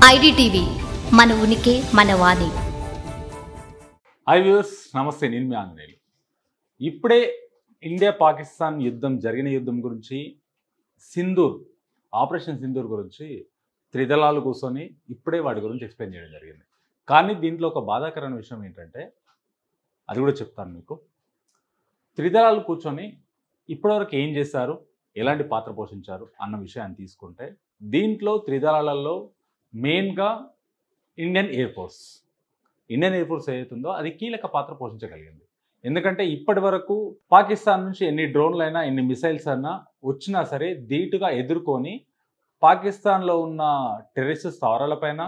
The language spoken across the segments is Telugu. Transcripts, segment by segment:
ఐడిటీవీ మన ఉనికి మన వాణి. హై వ్యూవర్స్, నమస్తే. నేను మీ ఆంజనేయులు. ఇప్పుడే ఇండియా పాకిస్తాన్ జరిగిన యుద్ధం గురించి, సింధూర్ ఆపరేషన్ సింధూర్ గురించి త్రిదళాలు కూర్చొని ఇప్పుడే వాటి గురించి ఎక్స్ప్లెయిన్ చేయడం జరిగింది. కానీ దీంట్లో ఒక బాధాకరమైన విషయం ఏంటంటే, అది కూడా చెప్తాను మీకు. త్రిదళాలు కూర్చొని ఇప్పటివరకు ఏం చేశారు, ఎలాంటి పాత్ర పోషించారు అన్న విషయాన్ని తీసుకుంటే, దీంట్లో త్రిదళాలలో మెయిన్గా ఇండియన్ ఎయిర్ ఫోర్స్ ఏదైతుందో అది కీలక పాత్ర పోషించగలిగింది. ఎందుకంటే ఇప్పటి వరకు పాకిస్తాన్ నుంచి ఎన్ని డ్రోన్లైనా, ఎన్ని మిసైల్స్ అయినా వచ్చినా సరే ధీటుగా ఎదుర్కొని పాకిస్తాన్లో ఉన్న టెర్రరిస్ట్ స్థావరాలపైన,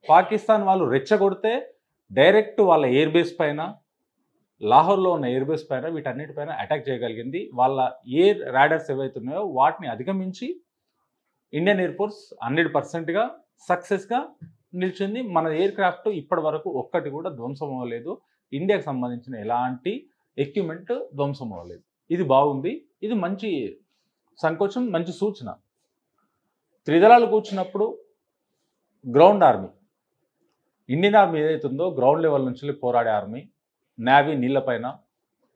పాకిస్తాన్ వాళ్ళు రెచ్చగొడితే డైరెక్ట్ వాళ్ళ ఎయిర్ బేస్ పైన, లాహోర్లో ఉన్న ఎయిర్ బేస్ పైన, వీటన్నిటిపైన అటాక్ చేయగలిగింది. వాళ్ళ ఎయిర్ రాడార్స్ ఏవైతున్నాయో వాటిని అధిగమించి ఇండియన్ ఎయిర్ ఫోర్స్ 100%గా సక్సెస్గా నిలిచింది. మన ఎయిర్ క్రాఫ్ట్ ఇప్పటి వరకు ఒక్కటి కూడా ధ్వంసం అవ్వలేదు. ఇండియాకు సంబంధించిన ఎలాంటి ఎక్విప్మెంట్ ధ్వంసం అవ్వలేదు. ఇది బాగుంది. ఇది మంచి సంకోచం, మంచి సూచన. త్రిదళాలు కూర్చున్నప్పుడు గ్రౌండ్ ఆర్మీ, ఇండియన్ ఆర్మీ ఏదైతుందో గ్రౌండ్ లెవెల్ నుంచి పోరాడే ఆర్మీ, నేవీ నీళ్లపైన,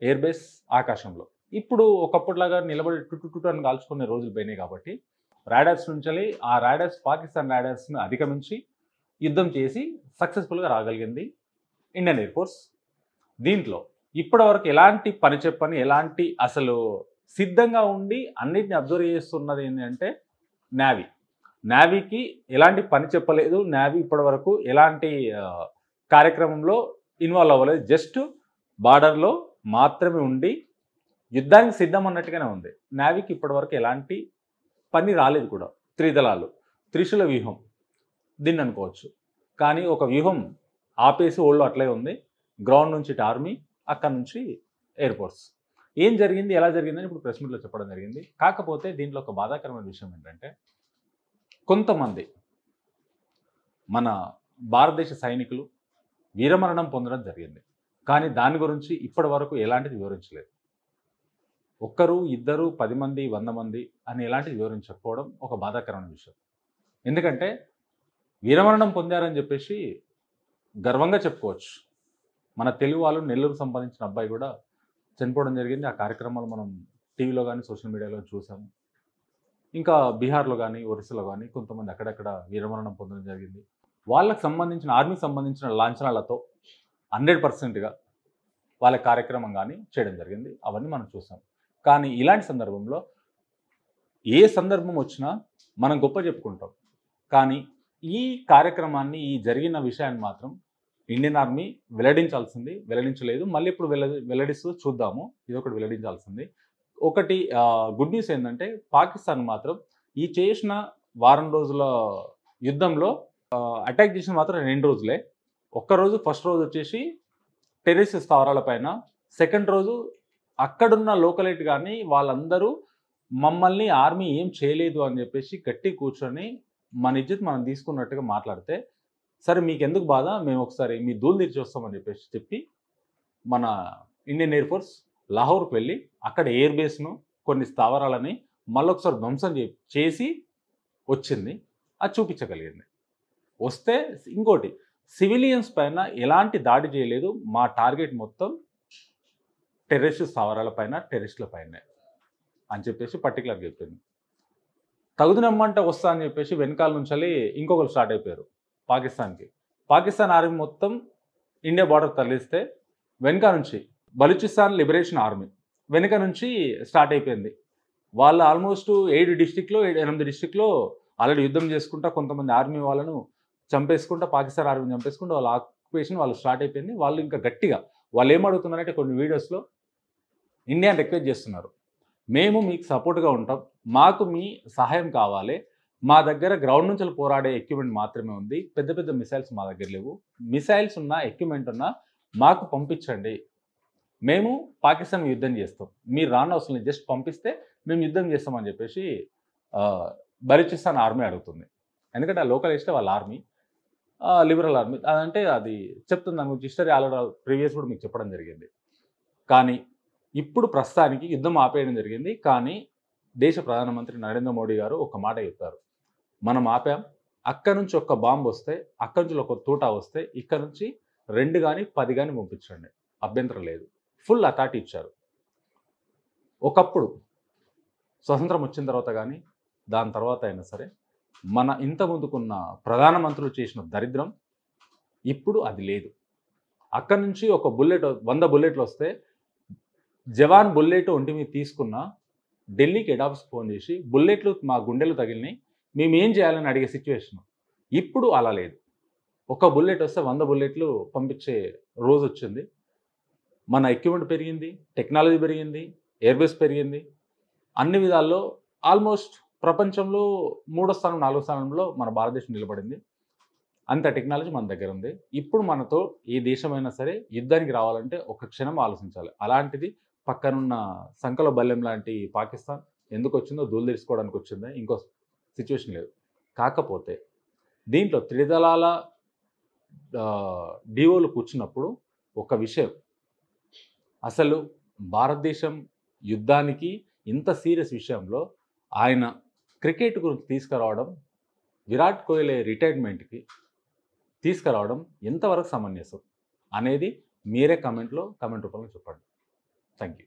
ఎయిర్ బేస్ ఆకాశంలో. ఇప్పుడు ఒకప్పటిలాగా నిలబడి టుట్టు అని కాల్చుకునే రోజులు పోయినాయి కాబట్టి రాడార్స్ నుంచి ఆ రాడార్స్ పాకిస్తాన్ రాడార్స్ని అధిగమించి యుద్ధం చేసి సక్సెస్ఫుల్గా రాగలిగింది ఇండియన్ ఎయిర్ ఫోర్స్. దీంట్లో ఇప్పటివరకు ఎలాంటి పని చెప్పని, ఎలాంటి అసలు సిద్ధంగా ఉండి అన్నిటిని అబ్జర్వ్ చేస్తున్నది ఏంటంటే నేవీకి ఎలాంటి పని చెప్పలేదు. నేవీ ఇప్పటివరకు ఎలాంటి కార్యక్రమంలో ఇన్వాల్వ్ అవ్వలేదు. జస్ట్ బార్డర్లో మాత్రమే ఉండి యుద్ధానికి సిద్ధం అన్నట్టుగానే ఉంది. నేవీకి ఇప్పటివరకు ఎలాంటి పని రాలేదు కూడా. త్రిదళాలు, త్రిశూల వ్యూహం దీన్ని అనుకోవచ్చు. కానీ ఒక వ్యూహం ఆపేసి ఓళ్ళు అట్లే ఉంది. గ్రౌండ్ నుంచి ఆర్మీ, అక్కడ నుంచి ఎయిర్ ఫోర్స్. ఏం జరిగింది, ఎలా జరిగిందని ఇప్పుడు ప్రెస్ మీట్లో చెప్పడం జరిగింది. కాకపోతే దీంట్లో ఒక బాధాకరమైన విషయం ఏంటంటే, కొంతమంది మన భారతదేశ సైనికులు వీరమరణం పొందడం జరిగింది. కానీ దాని గురించి ఇప్పటి వరకు ఎలాంటిది వివరించలేదు. ఒక్కరు, ఇద్దరు, 10 మంది, 100 మంది అని ఎలాంటిది వివరించకపోవడం ఒక బాధాకరమైన విషయం. ఎందుకంటే వీరమరణం పొందారని చెప్పేసి గర్వంగా చెప్పుకోవచ్చు. మన తెలుగు వాళ్ళు నెల్లూరు సంపాదించిన అబ్బాయి కూడా చనిపోవడం జరిగింది. ఆ కార్యక్రమాలు మనం టీవీలో కానీ సోషల్ మీడియాలో చూసాము. ఇంకా బీహార్లో కానీ, ఒరిస్సాలో కానీ కొంతమంది అక్కడక్కడ వీరమరణం పొందడం జరిగింది. వాళ్ళకి సంబంధించిన, ఆర్మీకి సంబంధించిన లాంఛనాలతో 100%గా వాళ్ళ కార్యక్రమం కానీ చేయడం జరిగింది. అవన్నీ మనం చూసాం. కానీ ఇలాంటి సందర్భంలో ఏ సందర్భం వచ్చినా మనం గొప్ప చెప్పుకుంటాం. కానీ ఈ కార్యక్రమాన్ని, ఈ జరిగిన విషయాన్ని మాత్రం ఇండియన్ ఆర్మీ వెల్లడించలేదు. మళ్ళీ ఇప్పుడు వెల్లడిస్తూ చూద్దాము. ఇదొకటి వెల్లడించాల్సింది. ఒకటి గుడ్ న్యూస్ ఏంటంటే, పాకిస్తాన్ మాత్రం ఈ చేసిన వారం రోజుల యుద్ధంలో అటాక్ చేసిన మాత్రం 2 రోజులే. ఒక్కరోజు ఫస్ట్ రోజు వచ్చేసి టెర్రరిస్ట్ స్థావరాలపైన, సెకండ్ రోజు అక్కడున్న లోకలైట్ కానీ వాళ్ళందరూ మమ్మల్ని ఆర్మీ ఏం చేయలేదు అని చెప్పేసి గట్టి కూర్చొని మన ఇజ్జత్ మనం తీసుకున్నట్టుగా మాట్లాడితే, సరే మీకు ఎందుకు బాధ, మేము ఒకసారి మీ దూలు తీర్చి వస్తామని చెప్పి మన ఇండియన్ ఎయిర్ ఫోర్స్ లాహోర్కి వెళ్ళి అక్కడ ఎయిర్ బేస్ను, కొన్ని స్థావరాలని మళ్ళొకసారి ధ్వంసం చేసి వచ్చింది. అది చూపించగలిగింది. వస్తే ఇంకోటి, సివిలియన్స్ పైన ఎలాంటి దాడి చేయలేదు. మా టార్గెట్ మొత్తం టెర్రరిస్ట్ స్థావరాలపైన, టెర్రరిస్టుల పైన అని చెప్పేసి పర్టికులర్గా చెప్పింది. తగుదనమ్మంటే వస్తా అని చెప్పేసి వెనకాల నుంచి ఇంకొకరు స్టార్ట్ అయిపోయారు పాకిస్తాన్కి. పాకిస్తాన్ ఆర్మీ మొత్తం ఇండియా బార్డర్ తరలిస్తే వెనక నుంచి బలూచిస్తాన్ లిబరేషన్ ఆర్మీ వెనక నుంచి స్టార్ట్ అయిపోయింది. వాళ్ళు ఆల్మోస్ట్ 8 డిస్టిక్లో ఆల్రెడీ యుద్ధం చేసుకుంటా, కొంతమంది ఆర్మీ వాళ్ళను చంపేసుకుంటా, పాకిస్తాన్ ఆర్మీని చంపేసుకుంటా వాళ్ళ ఆక్యుపేషన్ వాళ్ళు స్టార్ట్ అయిపోయింది. వాళ్ళు ఇంకా గట్టిగా వాళ్ళు ఏమడుగుతున్నారంటే, కొన్ని వీడియోస్లో ఇండియాని రిక్వెస్ట్ చేస్తున్నారు, మేము మీకు సపోర్ట్గా ఉంటాం, మాకు మీ సహాయం కావాలి, మా దగ్గర గ్రౌండ్ నుంచి పోరాడే ఎక్విప్మెంట్ మాత్రమే ఉంది, పెద్ద పెద్ద మిసైల్స్ మా దగ్గర లేవు, మిసైల్స్ ఉన్నా, ఎక్విప్మెంట్ ఉన్నా మాకు పంపించండి, మేము పాకిస్తాన్ యుద్ధం చేస్తాం, మీరు రాని అవసరం లేదు, జస్ట్ పంపిస్తే మేము యుద్ధం చేస్తామని చెప్పేసి బలూచిస్తాన్ ఆర్మీ అడుగుతుంది. ఎందుకంటే ఆ లోకలిస్టే వాళ్ళ ఆర్మీ, లిబరల్ ఆర్మీ. అదంటే అది చెప్తుంది, దాని గురించి హిస్టరీ ఆల్రెడీ ప్రీవియస్ కూడా మీకు చెప్పడం జరిగింది. కానీ ఇప్పుడు ప్రస్తుతానికి యుద్ధం ఆపేయడం జరిగింది. కానీ దేశ ప్రధానమంత్రి నరేంద్ర మోడీ గారు ఒక మాట చెప్పారు, మనం ఆపాం, అక్కడ నుంచి ఒక బాంబు వస్తే, అక్కడి నుంచి ఒక తూటా వస్తే, ఇక్కడ నుంచి 2 గాని, 10 గాని పంపించండి. అభ్యంతరం లేదు. ఫుల్ అథారిటీ ఇచ్చారు. ఒకప్పుడు స్వతంత్రం వచ్చిన తర్వాత గానీ, దాని తర్వాత అయినా సరే, మన ఇంత ముందుకున్న ప్రధానమంత్రులు చేసిన దరిద్రం ఇప్పుడు అది లేదు. అక్కడి నుంచి ఒక బుల్లెట్ 100 బుల్లెట్‌లొస్తే, జవాన్ బుల్లెట్ ఒంటి మీద తీసుకున్నా, ఢిల్లీకి హెడ్ ఆఫీస్‌కి ఫోన్ చేసి, బుల్లెట్లు మా గుండెలు తగిలినాయి, మేమేం చేయాలని అడిగే సిట్యుయేషన్. ఇప్పుడు అలా లేదు. ఒక బుల్లెట్ వస్తే 100 బుల్లెట్లు పంపించే రోజొచ్చింది. మన ఎక్విప్‌మెంట్ పెరిగింది, టెక్నాలజీ పెరిగింది, ఎయిర్‌బేస్ పెరిగింది. అన్ని విధాల్లో ఆల్మోస్ట్ ప్రపంచంలో మూడో స్థానం, నాలుగో స్థానంలో మన భారతదేశం నిలబడింది. అంత టెక్నాలజీ మన దగ్గర ఉంది. ఇప్పుడు మనతో ఏ దేశమైనా సరే యుద్ధానికి రావాలంటే ఒక క్షణం ఆలోచించాలి. అలాంటిది పక్కనున్న సంకలో బల్లెం లాంటి పాకిస్తాన్ ఎందుకొచ్చిందో దూలుదెరుసుకోవడానికి వచ్చిందా? ఇంకో సిట్యుయేషన్ లేదు. కాకపోతే దీంట్లో త్రిదళాల డీఓలు కూర్చున్నప్పుడు ఒక విషయం, అసలు భారతదేశం యుద్ధానికి ఇంత సీరియస్ విషయంలో ఆయన క్రికెట్ గురించి తీసుకురావడం, విరాట్ కోహ్లీ రిటైర్మెంట్‌కి తీసుకురావడం ఎంతవరకు సమంజసం అనేది మీరే కామెంట్ రూపంలో చెప్పండి. Thank you.